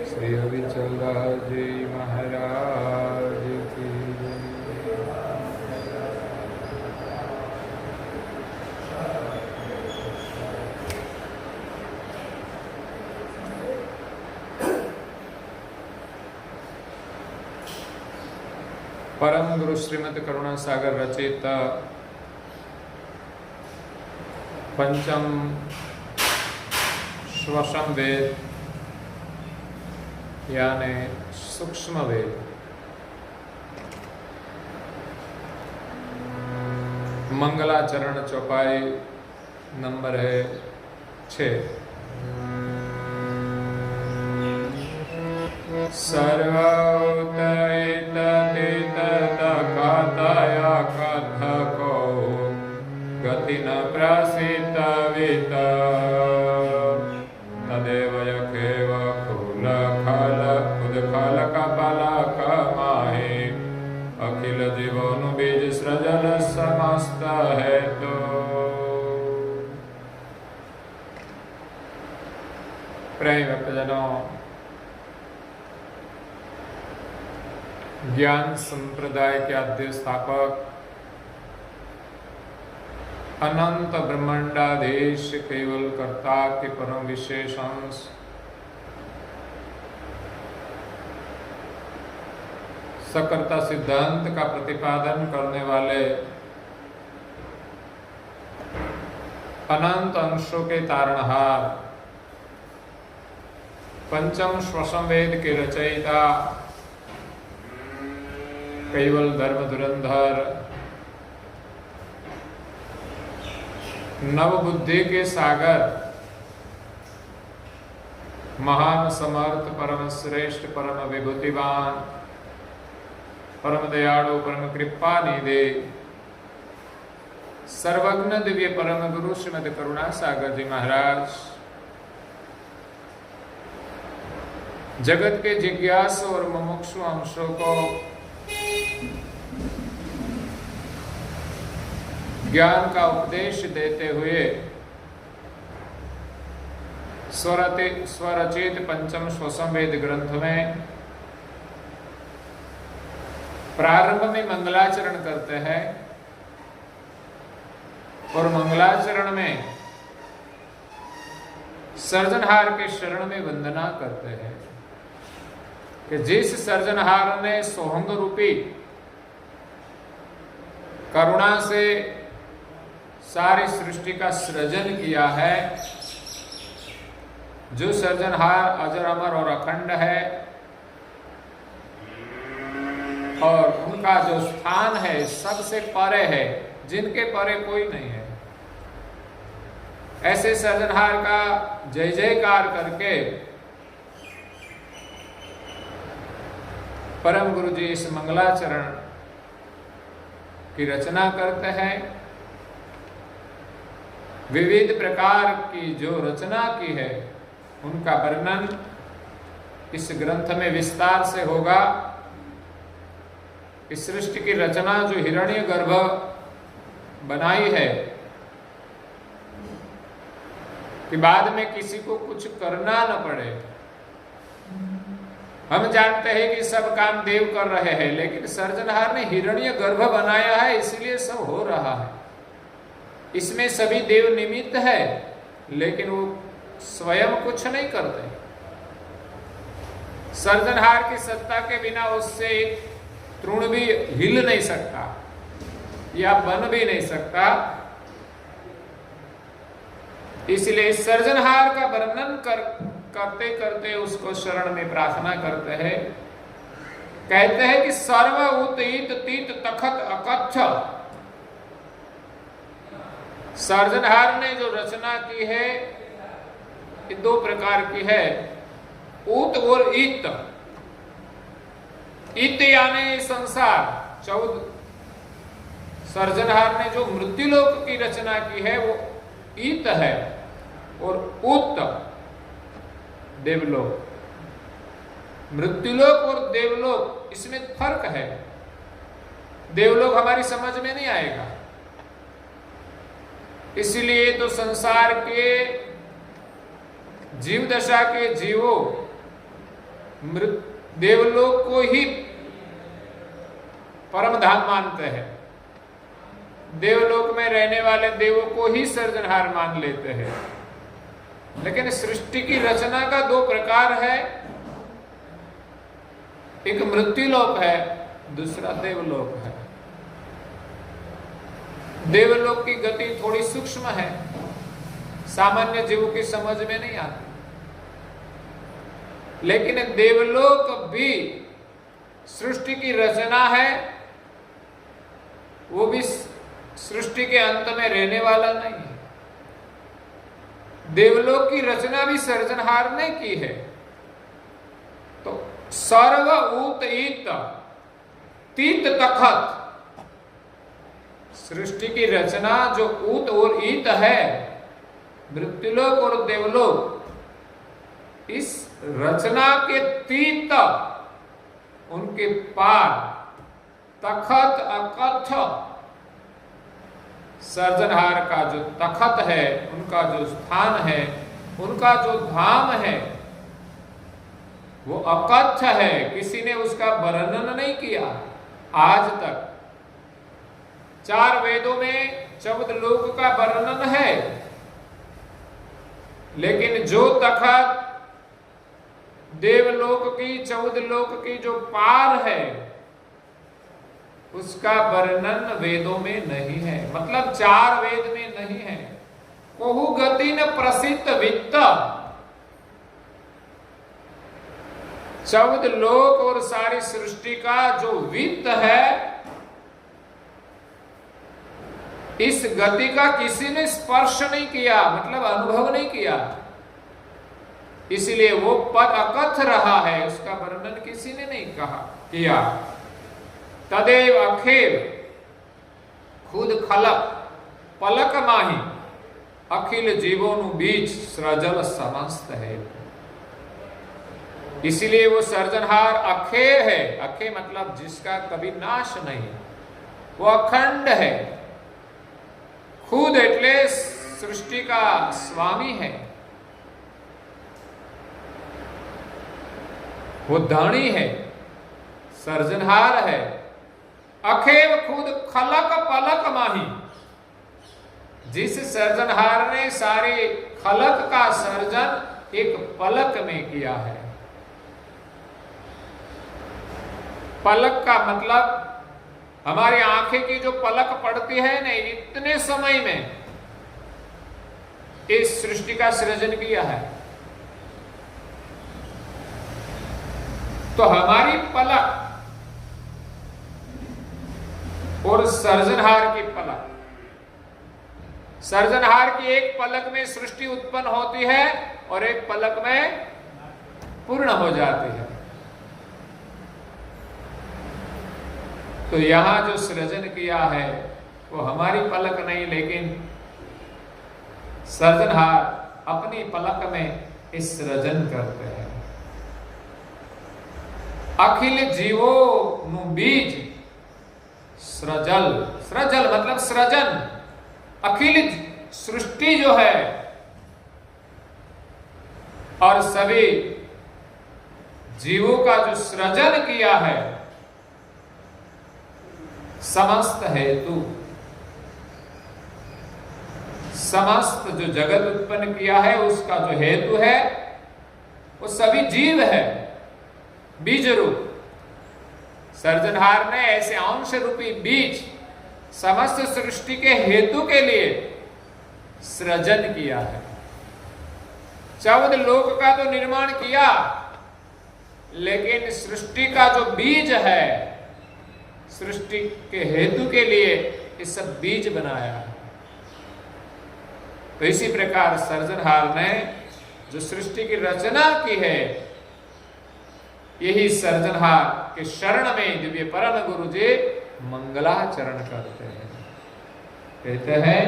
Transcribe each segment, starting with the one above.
श्री अविचलदास जी महाराज की जय। परम गुरु श्रीमद करुणा सागर रचित पंचम श्वसन वेद यानी सूक्ष्म वेद मंगलाचरण चौपाई नंबर है 6। सर्वोत्तरकथया कथको गति न प्रसितवित तदेव यखेव खल कपाल कमाहि अखिल जीवन बीज सृजन समस्त हेतु। प्रेम भक्तजनों, ज्ञान संप्रदाय के आद्य स्थापक अनंत ब्रह्मांडाधीश केवल कर्ता के परम विशेष अंश सकर्ता सिद्धांत का प्रतिपादन करने वाले अनंत अंशों के तारणहार पंचम श्वसन वेद के रचयिता केवल धर्म धुरंधर नव बुद्धि के सागर महान समर्थ परम श्रेष्ठ परम विभूतिवान परम दयालु परम कृपा निधे सर्वज्ञ दिव्य परम गुरु श्रीमद करुणा सागर जी महाराज जगत के जिज्ञासु और मुमुक्षु अंशों को ज्ञान का उपदेश देते हुए स्वरचित पंचम श्वसन वेद ग्रंथ में प्रारंभ में मंगलाचरण करते हैं और मंगलाचरण में सर्जनहार के शरण में वंदना करते हैं कि जिस सर्जनहार ने सोहंग रूपी करुणा से सारी सृष्टि का सृजन किया है, जो सर्जनहार अजर अमर और अखंड है और उनका जो स्थान है सबसे परे है, जिनके परे कोई नहीं है, ऐसे सर्जनहार का जय जयकार करके परम गुरु जी इस मंगलाचरण की रचना करते हैं। विविध प्रकार की जो रचना की है उनका वर्णन इस ग्रंथ में विस्तार से होगा। इस सृष्टि की रचना जो हिरण्य गर्भ बनाई है कि बाद में किसी को कुछ करना न पड़े। हम जानते हैं कि सब काम देव कर रहे हैं, लेकिन सर्जनहार ने हिरण्य गर्भ बनाया है, इसलिए सब हो रहा है। इसमें सभी देव निमित्त है, लेकिन वो स्वयं कुछ नहीं करते। सर्जनहार की सत्ता के बिना उससे एक तृण भी हिल नहीं सकता या बन भी नहीं सकता। इसलिए सर्जनहार का वर्णन करते करते उसको शरण में प्रार्थना करते हैं। कहते हैं कि सर्व उत इत तीत तखत अकच्छ। सर्जनहार ने जो रचना की है ये दो प्रकार की है, उत और इत। इत यानी संसार। 14 सर्जनहार ने जो मृत्युलोक की रचना की है वो इत है और उत देवलोक। मृत्युलोक और देवलोक इसमें फर्क है। देवलोक हमारी समझ में नहीं आएगा, इसलिए तो संसार के जीव दशा के जीवों देवलोक को ही परम धाम मानते हैं, देवलोक में रहने वाले देवों को ही सृजनहार मान लेते हैं। लेकिन सृष्टि की रचना का दो प्रकार है, एक मृत्युलोक है, दूसरा देवलोक है। देवलोक की गति थोड़ी सूक्ष्म है, सामान्य जीव की समझ में नहीं आती, लेकिन देवलोक भी सृष्टि की रचना है, वो भी सृष्टि के अंत में रहने वाला नहीं है। देवलोक की रचना भी सृजनहार ने की है। तो सर्व ऊत ईत तीत तखत, सृष्टि की रचना जो ऊत और ईत है, मृत्युलोक और देवलोक, इस रचना के तीत, उनके पार, तखत अकथ, सृजनहार का जो तखत है, उनका जो स्थान है, उनका जो धाम है, वो अकथ है। किसी ने उसका वर्णन नहीं किया आज तक। 4 वेदों में 14 लोक का वर्णन है, लेकिन जो तखत देवलोक की, 14 लोक की जो पार है, उसका वर्णन वेदों में नहीं है। मतलब 4 वेद में नहीं है। कोहु गति न प्रसिद्ध वित्त, 14 लोक और सारी सृष्टि का जो वित्त है, इस गति का किसी ने स्पर्श नहीं किया, मतलब अनुभव नहीं किया, इसलिए वो पद अकथ रहा है, उसका वर्णन किसी ने नहीं किया। तदेव अखेव खुद खलक पलक माही अखिल जीवोनु बीज सृजल समस्त है। इसलिए वो सृजनहार अखे है। अखे मतलब जिसका कभी नाश नहीं, वो अखंड है। खुद एटले सृष्टि का स्वामी है, वो धनी है, सृजनहार है। अखेव खुद खलक पलक माही, जिस सृजनहार ने सारे खलक का सर्जन एक पलक में किया है। पलक का मतलब हमारी आंखें की जो पलक पड़ती है ना, इतने समय में इस सृष्टि का सृजन किया है। तो हमारी पलक और सृजनहार की पलक, सृजनहार की एक पलक में सृष्टि उत्पन्न होती है और एक पलक में पूर्ण हो जाती है। तो यहां जो सृजन किया है वो हमारी पलक नहीं, लेकिन सृजनहार अपनी पलक में इस सृजन करते हैं। अखिल जीवो नु बीज सृजल, सृजल मतलब सृजन। अखिल सृष्टि जो है और सभी जीवों का जो सृजन किया है, समस्त हेतु, समस्त जो जगत उत्पन्न किया है उसका जो हेतु है वो सभी जीव है, बीज रूप। सृजनहार ने ऐसे अंश रूपी बीज समस्त सृष्टि के हेतु के लिए सृजन किया है। 14 लोक का तो निर्माण किया, लेकिन सृष्टि का जो बीज है, सृष्टि के हेतु के लिए ये सब बीज बनाया है। तो इसी प्रकार सृजनहार ने जो सृष्टि की रचना की है, यही सृजनहार के शरण में दिव्य परम गुरु जी मंगलाचरण करते हैं। कहते हैं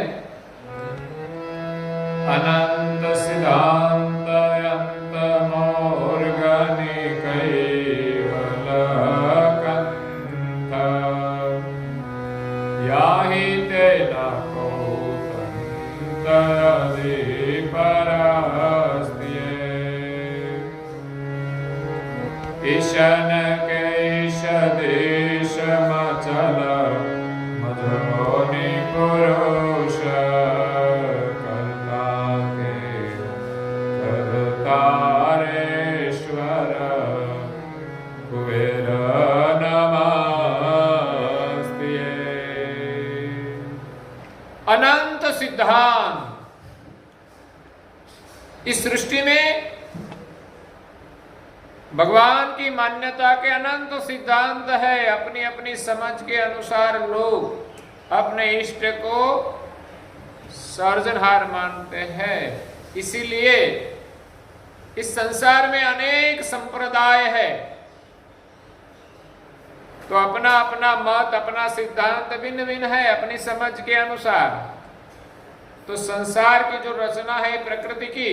अनंत सिद्धांत अंत मोर्गनि कैवल कंथ याहि तेना कौतंतयदि परस्त्ये। ईशन के ईश देश मचल मजोनि पुरुष कर्ता के कर्तारेश्वर कुबेर नमस्ते। अनंत सिद्धांत इस सृष्टि में भगवान की मान्यता के अनंत सिद्धांत है। अपनी अपनी समझ के अनुसार लोग अपने इष्ट को सर्जनहार मानते हैं। इसीलिए इस संसार में अनेक संप्रदाय है, तो अपना अपना मत, अपना सिद्धांत भिन्न भिन्न है अपनी समझ के अनुसार। तो संसार की जो रचना है प्रकृति की,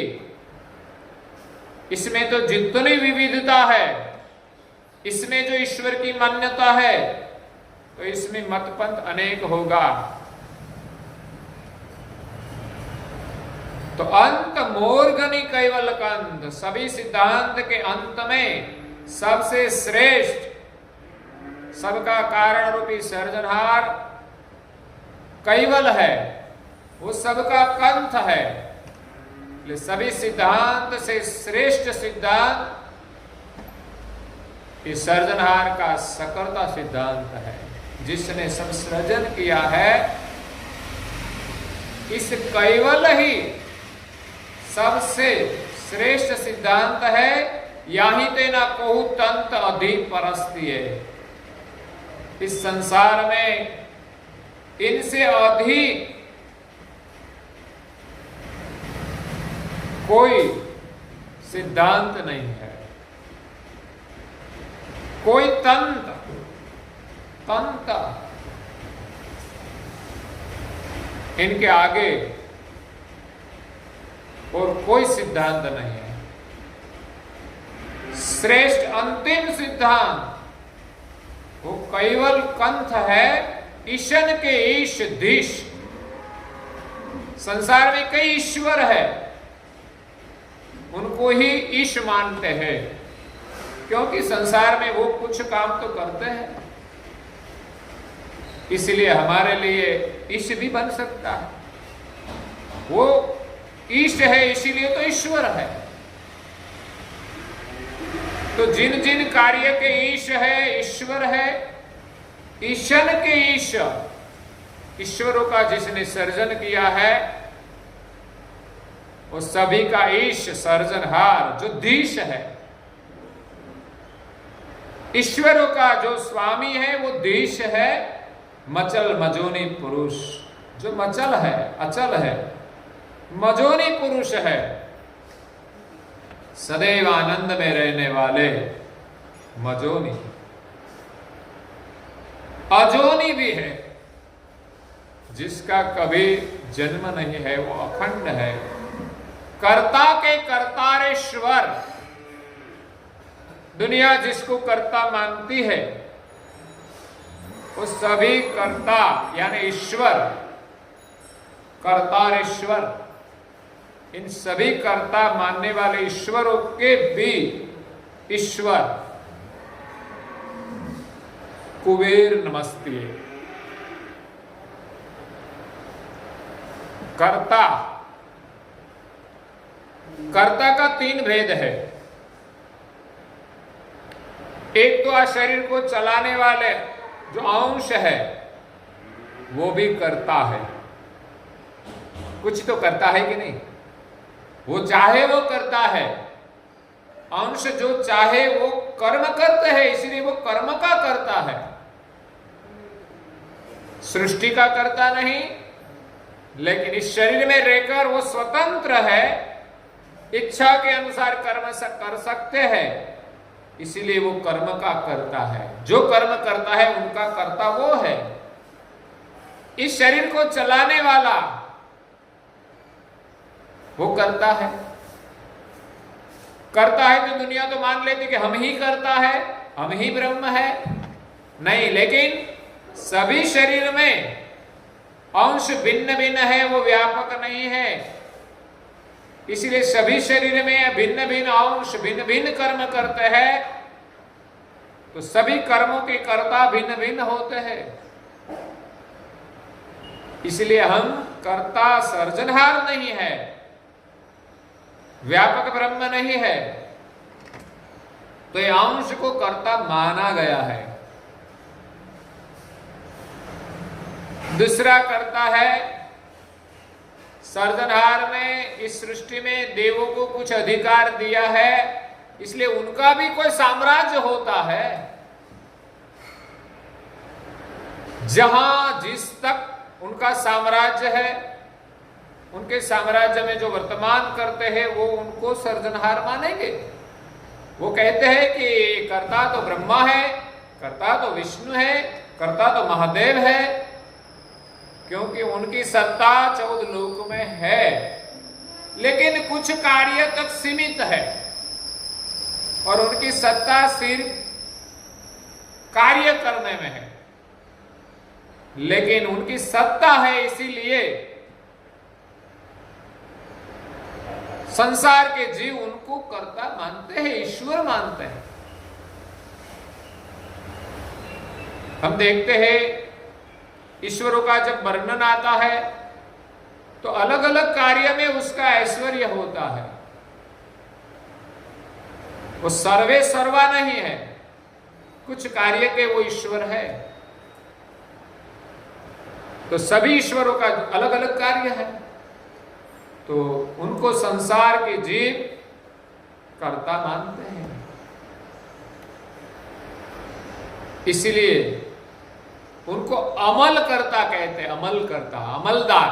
इसमें तो जितनी विविधता है, इसमें जो ईश्वर की मान्यता है, तो इसमें मतपंथ अनेक होगा। तो अंत मोर्गनी कैवल कंद, सभी सिद्धांत के अंत में सबसे श्रेष्ठ, सबका कारण रूपी सर्जनहार कैवल है, वो सबका कंथ है। सभी सिद्धांत से श्रेष्ठ सिद्धांत इस सर्जनहार का सकर्ता सिद्धांत है, जिसने सब सृजन किया है। इस कैवल ही सबसे श्रेष्ठ सिद्धांत है। याही तेना कहू तंत अधिक परस्तिये। इस संसार में इनसे अधिक कोई सिद्धांत नहीं है, कोई तंत्र इनके आगे और कोई सिद्धांत नहीं है। श्रेष्ठ अंतिम सिद्धांत वो कैवल कंथ है, ईशन के ईश धीश। संसार में कई ईश्वर है, उनको ही ईश मानते हैं, क्योंकि संसार में वो कुछ काम तो करते हैं, इसलिए हमारे लिए ईश भी बन सकता है। वो ईश है, इसीलिए तो ईश्वर है। तो जिन जिन कार्य के ईश है, ईश्वर है। ईशन के ईश, ईश्वरों का जिसने सर्जन किया है, वो सभी का ईश सर्जनहार जो धीश है। ईश्वरों का जो स्वामी है वो धीश है। मचल मजोनी पुरुष, जो मचल है, अचल है, मजोनी पुरुष है, सदैव आनंद में रहने वाले मजोनी। अजोनी भी है, जिसका कभी जन्म नहीं है, वो अखंड है। कर्ता के कर्तारेश्वर, दुनिया जिसको कर्ता मानती है, वो सभी कर्ता यानी ईश्वर, कर्तारेश्वर, इन सभी कर्ता मानने वाले ईश्वरों के भी ईश्वर कुबेर नमस्ते। कर्ता, कर्ता का तीन भेद है। एक तो शरीर को चलाने वाले जो अंश है, वो भी करता है, कुछ तो करता है कि नहीं? वो चाहे वो करता है। अंश जो चाहे वो कर्म करते हैं, इसलिए वो कर्म का करता है, सृष्टि का करता नहीं। लेकिन इस शरीर में रहकर वो स्वतंत्र है, इच्छा के अनुसार कर्म कर सकते हैं, इसीलिए वो कर्म का करता है। जो कर्म करता है उनका कर्ता वो है। इस शरीर को चलाने वाला वो करता है। करता है तो दुनिया तो मान लेती कि हम ही करता है, हम ही ब्रह्म है। नहीं, लेकिन सभी शरीर में अंश भिन्न भिन्न है, वो व्यापक नहीं है। इसलिए सभी शरीर में भिन्न भिन्न अंश भिन्न भिन्न कर्म करते हैं, तो सभी कर्मों के कर्ता भिन्न भिन्न होते हैं। इसलिए हम कर्ता सर्जनहार नहीं है, व्यापक ब्रह्म नहीं है, तो ये अंश को कर्ता माना गया है। दूसरा कर्ता है, सर्जनहार ने इस सृष्टि में देवों को कुछ अधिकार दिया है, इसलिए उनका भी कोई साम्राज्य होता है। जहां जिस तक उनका साम्राज्य है, उनके साम्राज्य में जो वर्तमान करते हैं वो उनको सर्जनहार मानेंगे। वो कहते हैं कि कर्ता तो ब्रह्मा है, कर्ता तो विष्णु है, कर्ता तो महादेव है, क्योंकि उनकी सत्ता 14 लोक में है, लेकिन कुछ कार्य तक सीमित है और उनकी सत्ता सिर्फ कार्य करने में है। लेकिन उनकी सत्ता है, इसीलिए संसार के जीव उनको कर्ता मानते हैं, ईश्वर मानते हैं। हम देखते हैं ईश्वरों का जब वर्णन आता है तो अलग अलग कार्य में उसका ऐश्वर्य होता है। वो सर्वे सर्वा नहीं है, कुछ कार्य के वो ईश्वर है। तो सभी ईश्वरों का अलग अलग कार्य है, तो उनको संसार के जीव कर्ता मानते हैं। इसलिए उनको अमल करता कहते हैं, अमल करता, अमलदार।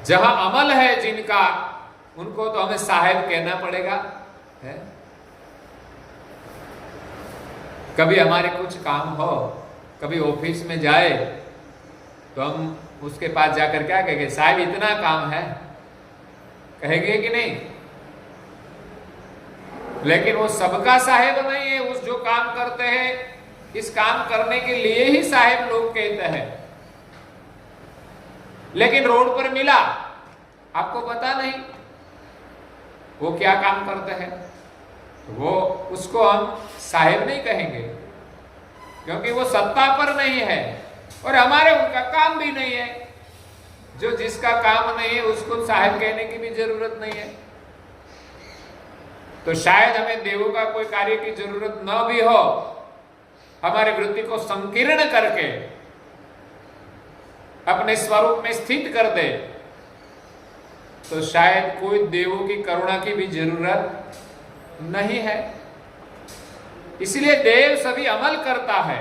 जहां अमल है जिनका, उनको तो हमें साहेब कहना पड़ेगा है? कभी हमारे कुछ काम हो, कभी ऑफिस में जाए तो हम उसके पास जाकर क्या कहेंगे, साहब इतना काम है, कहेंगे कि नहीं? लेकिन वो सबका साहेब नहीं है। उस जो काम करते हैं, इस काम करने के लिए ही साहेब लोग कहते हैं। लेकिन रोड पर मिला, आपको पता नहीं वो क्या काम करते हैं, वो उसको हम साहेब नहीं कहेंगे, क्योंकि वो सत्ता पर नहीं है और हमारे उनका काम भी नहीं है। जो जिसका काम नहीं है उसको साहेब कहने की भी जरूरत नहीं है। तो शायद हमें देवों का कोई कार्य की जरूरत न भी हो, हमारे वृत्ति को संकीर्ण करके अपने स्वरूप में स्थित कर दे, तो शायद कोई देवों की करुणा की भी जरूरत नहीं है। इसलिए देव सभी अमल करता है।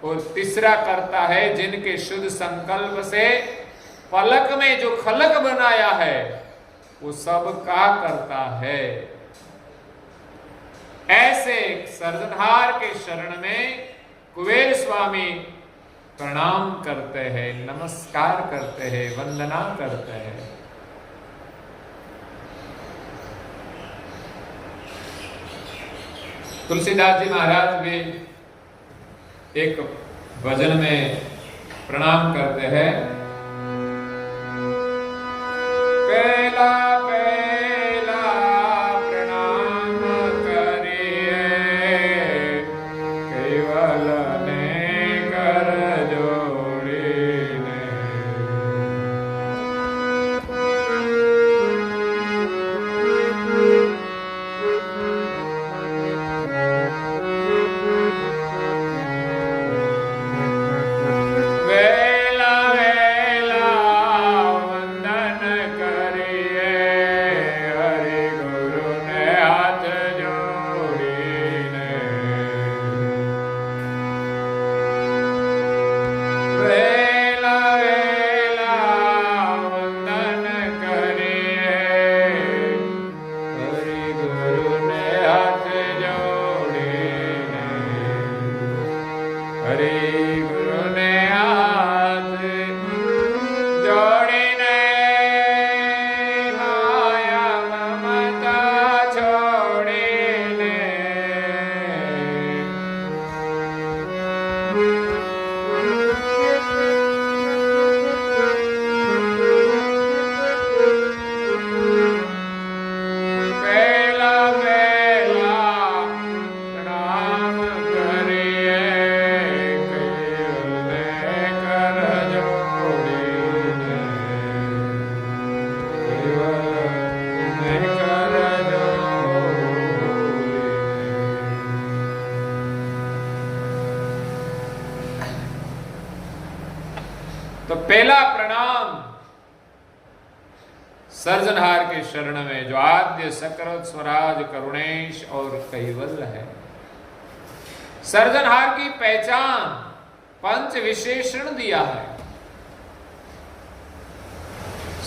और तीसरा करता है, जिनके शुद्ध संकल्प से पलक में जो खलक बनाया है वो सब का करता है। ऐसे सर्जनहार के शरण में कुबेर स्वामी प्रणाम करते हैं, नमस्कार करते हैं, वंदना करते हैं। तुलसीदास जी महाराज भी एक भजन में प्रणाम करते हैं। पहला पहला प्रणाम करिए, केवल ने कर जोड़ी ने। वेला पहला प्रणाम सर्जनहार के शरण में, जो आद्य सकृत स्वराज करुणेश और कैवल्य है। सर्जनहार की पहचान पंच विशेषण दिया है।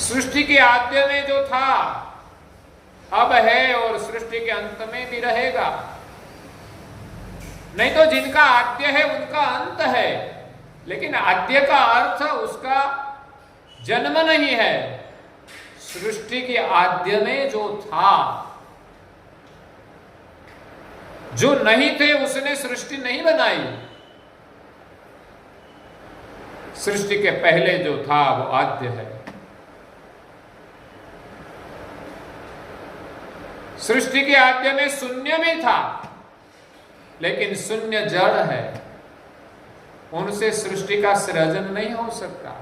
सृष्टि के आद्य में जो था अब है और सृष्टि के अंत में भी रहेगा। नहीं तो जिनका आद्य है उनका अंत है, लेकिन आद्य का अर्थ उसका जन्म नहीं है। सृष्टि के आद्य में जो था, जो नहीं थे उसने सृष्टि नहीं बनाई। सृष्टि के पहले जो था वो आद्य है। सृष्टि के आद्य में शून्य भी था, लेकिन शून्य जड़ है, उनसे सृष्टि का सृजन नहीं हो सकता।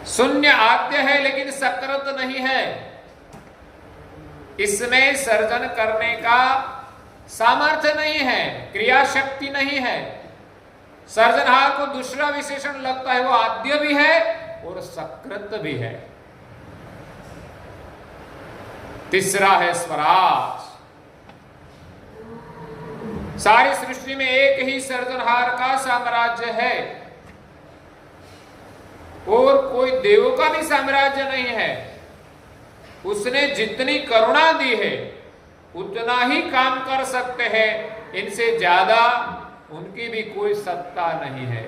शून्य आद्य है लेकिन सकृत नहीं है, इसमें सर्जन करने का सामर्थ्य नहीं है, क्रिया शक्ति नहीं है। सर्जनहार को दूसरा विशेषण लगता है, वो आद्य भी है और सकृत भी है। तीसरा है स्वराज। सारी सृष्टि में एक ही सर्जनहार का साम्राज्य है और कोई देवों का भी साम्राज्य नहीं है। उसने जितनी करुणा दी है उतना ही काम कर सकते हैं, इनसे ज्यादा उनकी भी कोई सत्ता नहीं है।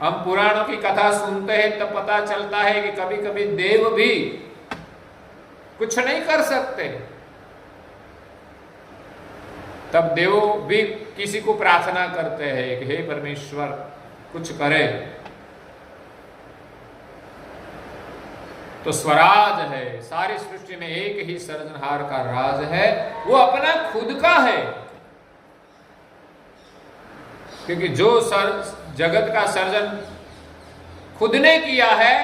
हम पुराणों की कथा सुनते हैं तब पता चलता है कि कभी कभी देव भी कुछ नहीं कर सकते, तब देव भी किसी को प्रार्थना करते हैं कि हे परमेश्वर कुछ करे। तो स्वराज है, सारी सृष्टि में एक ही सर्जनहार का राज है, वो अपना खुद का है। क्योंकि जो जगत का सर्जन खुद ने किया है,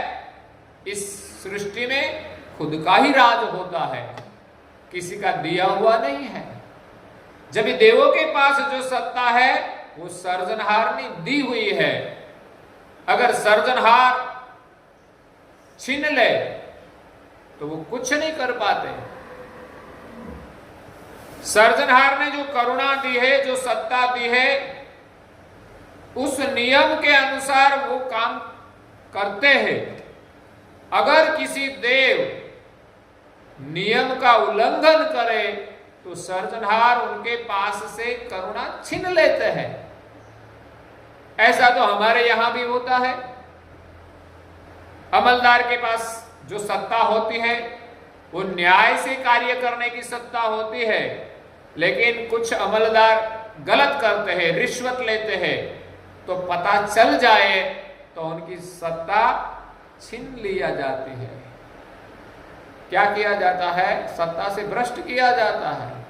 इस सृष्टि में खुद का ही राज होता है, किसी का दिया हुआ नहीं है। जब देवों के पास जो सत्ता है वो सर्जनहार ने दी हुई है। अगर सर्जनहार छीन ले तो वो कुछ नहीं कर पाते। सर्जनहार ने जो करुणा दी है, जो सत्ता दी है, उस नियम के अनुसार वो काम करते हैं। अगर किसी देव नियम का उल्लंघन करे तो सर्जनहार उनके पास से करुणा छीन लेते हैं। ऐसा तो हमारे यहां भी होता है। अमलदार के पास जो सत्ता होती है वो न्याय से कार्य करने की सत्ता होती है, लेकिन कुछ अमलदार गलत करते हैं, रिश्वत लेते हैं, तो पता चल जाए तो उनकी सत्ता छीन लिया जाती है। क्या किया जाता है? सत्ता से भ्रष्ट किया जाता है।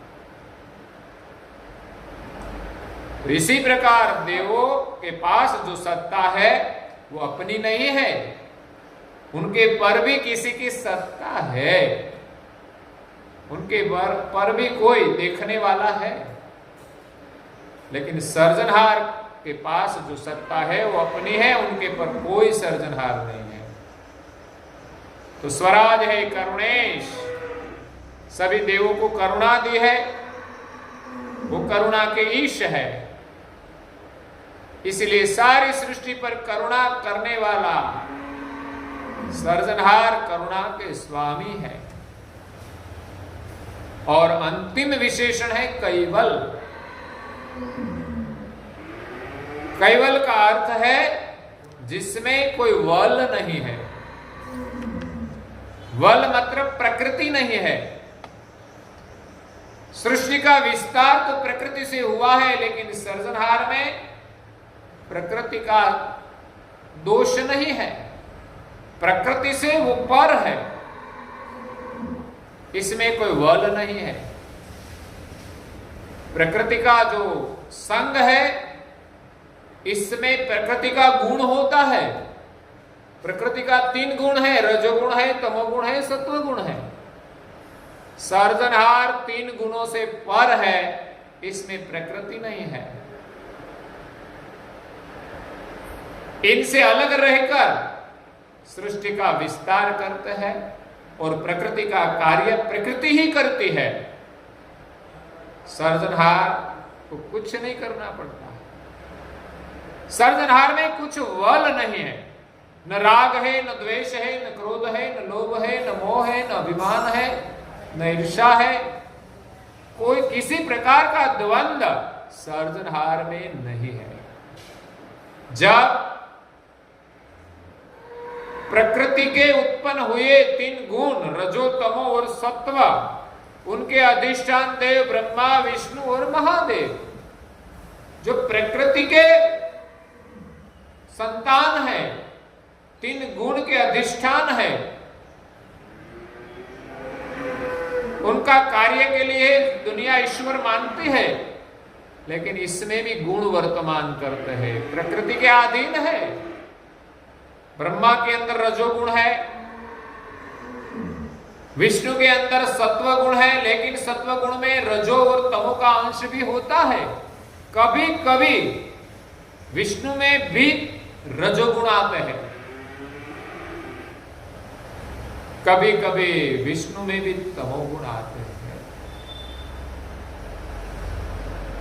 इसी प्रकार देवों के पास जो सत्ता है वो अपनी नहीं है, उनके पर भी किसी की सत्ता है, उनके पर भी कोई देखने वाला है। लेकिन सर्जनहार के पास जो सत्ता है वो अपनी है, उनके पर कोई सर्जनहार नहीं है। तो स्वराज है करुणेश, सभी देवों को करुणा दी है, वो करुणा के ईश है। इसलिए सारी सृष्टि पर करुणा करने वाला सर्जनहार करुणा के स्वामी है। और अंतिम विशेषण है कैवल। कैवल का अर्थ है जिसमें कोई वल नहीं है। वल मतलब प्रकृति नहीं है। सृष्टि का विस्तार तो प्रकृति से हुआ है, लेकिन सर्जनहार में प्रकृति का दोष नहीं है, प्रकृति से वो पर है, इसमें कोई वल नहीं है। प्रकृति का जो संग है, इसमें प्रकृति का गुण होता है। प्रकृति का 3 गुण है, रजोगुण है, तमोगुण है, सत्वगुण है। सर्जनहार 3 गुणों से पर है, इसमें प्रकृति नहीं है। इनसे अलग रहकर सृष्टि का विस्तार करते हैं और प्रकृति का कार्य प्रकृति ही करती है। सर्जनहार को कुछ नहीं करना पड़ता। सर्जनहार में कुछ बल नहीं है, न राग है, न द्वेष है, न क्रोध है, न लोभ है, न मोह है, न अभिमान है, न ईर्ष्या है। कोई किसी प्रकार का द्वंद्व सर्जनहार में नहीं है। जब प्रकृति के उत्पन्न हुए 3 गुण रजो तमो और सत्व, उनके अधिष्ठान देव ब्रह्मा विष्णु और महादेव, जो प्रकृति के संतान है, 3 गुण के अधिष्ठान है, उनका कार्य के लिए दुनिया ईश्वर मानती है, लेकिन इसमें भी गुण वर्तमान करते हैं, प्रकृति के अधीन है। ब्रह्मा के अंदर रजोगुण है, विष्णु के अंदर सत्व गुण है, लेकिन सत्व गुण में रजो और तमो का अंश भी होता है। कभी कभी विष्णु में भी रजोगुण आते हैं, कभी कभी विष्णु में भी तमोगुण आते हैं।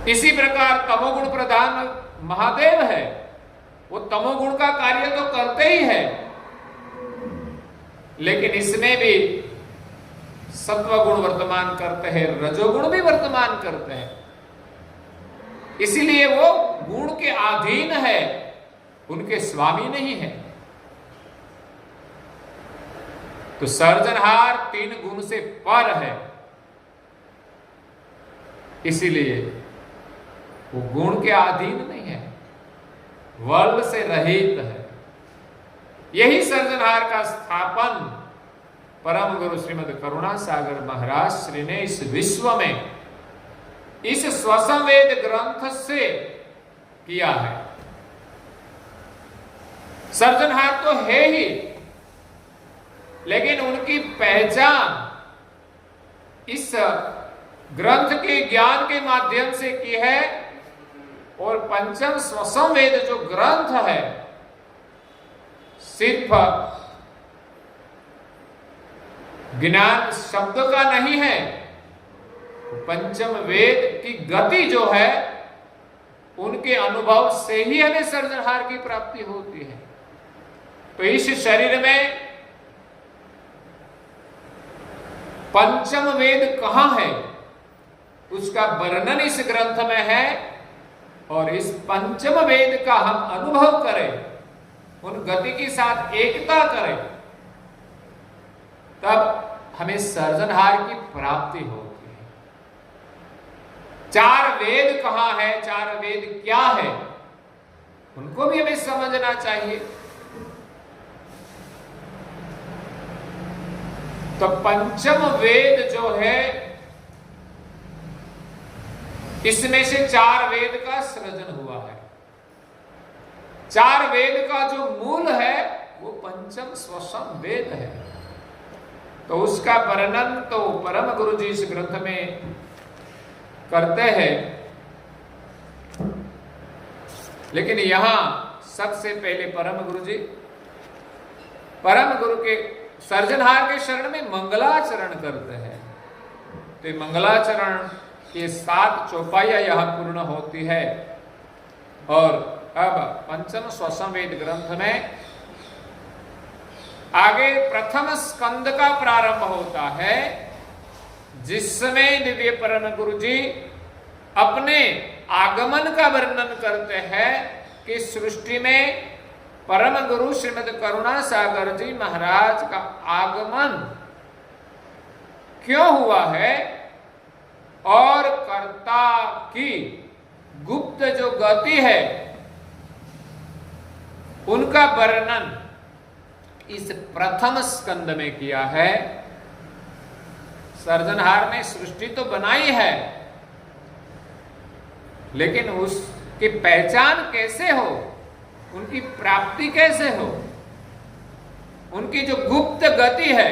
इसी प्रकार तमोगुण प्रधान महादेव है, वो तमोगुण का कार्य तो करते ही है, लेकिन इसमें भी सत्वगुण वर्तमान करते हैं, रजोगुण भी वर्तमान करते हैं। इसीलिए वो गुण के अधीन है, उनके स्वामी नहीं है। तो सर्जनहार 3 गुण से पर है, इसीलिए वो गुण के अधीन नहीं है, वर्ल से रहित है। यही सर्जनहार का स्थापन परम गुरु श्रीमद करुणा सागर महाराज श्री ने इस विश्व में इस स्वसंवेद ग्रंथ से किया है। सर्जनहार तो है ही, लेकिन उनकी पहचान इस ग्रंथ के ज्ञान के माध्यम से की है। और पंचम स्वसंवेद जो ग्रंथ है, सिर्फ ज्ञान शब्द का नहीं है, पंचम वेद की गति जो है, उनके अनुभव से ही हमें सर्जनहार की प्राप्ति होती है। तो इस शरीर में पंचम वेद कहां है, उसका वर्णन इस ग्रंथ में है। और इस पंचम वेद का हम अनुभव करें, उन गति के साथ एकता करें, तब हमें सर्जनहार की प्राप्ति होती है। 4 वेद कहां है, 4 वेद क्या है, उनको भी हमें समझना चाहिए। तो पंचम वेद जो है, इसमें से 4 वेद का सृजन हुआ है। 4 वेद का जो मूल है, वो पंचम स्वसम वेद है। तो उसका वर्णन तो परम गुरु जी इस ग्रंथ में करते हैं, लेकिन यहां सबसे पहले परम गुरु के सर्जनहार के शरण में मंगलाचरण करते हैं। तो मंगलाचरण के 7 चौपाइयां यहां पूर्ण होती है। और अब पंचम स्वसंवेद ग्रंथ में आगे प्रथम स्कंद का प्रारंभ होता है, जिसमें दिव्य परम गुरु जी अपने आगमन का वर्णन करते हैं कि सृष्टि में परम गुरु श्रीमद करुणा सागर जी महाराज का आगमन क्यों हुआ है, और कर्ता की गुप्त जो गति है, उनका वर्णन इस प्रथम स्कंद में किया है। सर्जनहार ने सृष्टि तो बनाई है, लेकिन उसकी पहचान कैसे हो, उनकी प्राप्ति कैसे हो, उनकी जो गुप्त गति है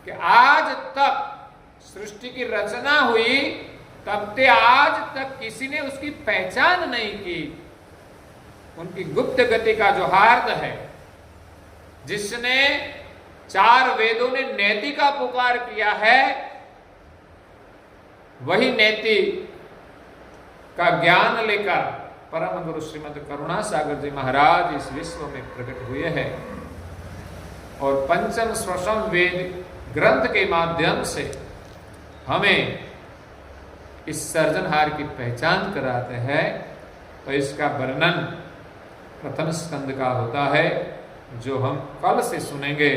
कि आज तक सृष्टि की रचना हुई, तब से आज तक किसी ने उसकी पहचान नहीं की। उनकी गुप्त गति का जो हार्द है, जिसने 4 वेदों ने नेति का पुकार किया है, वही नेति का ज्ञान लेकर परम गुरु श्रीमद करुणा सागर जी महाराज इस विश्व में प्रकट हुए हैं और पंचम षष्ठम वेद ग्रंथ के माध्यम से हमें इस सर्जनहार की पहचान कराते हैं। तो इसका वर्णन प्रथम स्कंद का होता है, जो हम कल से सुनेंगे।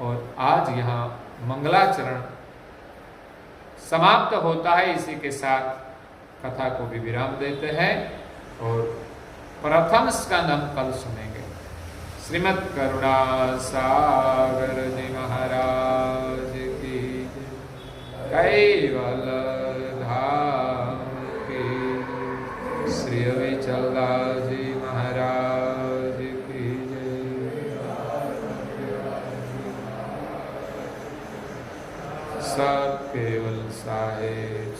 और आज यहाँ मंगलाचरण समाप्त होता है। इसी के साथ कथा को भी विराम देते हैं और प्रथम स्कंद हम कल सुनेंगे। श्रीमद करुणा सागर जी महाराज की कैवल धाम की, श्री विचलदास जी महाराज की जय। सब केवल साहेब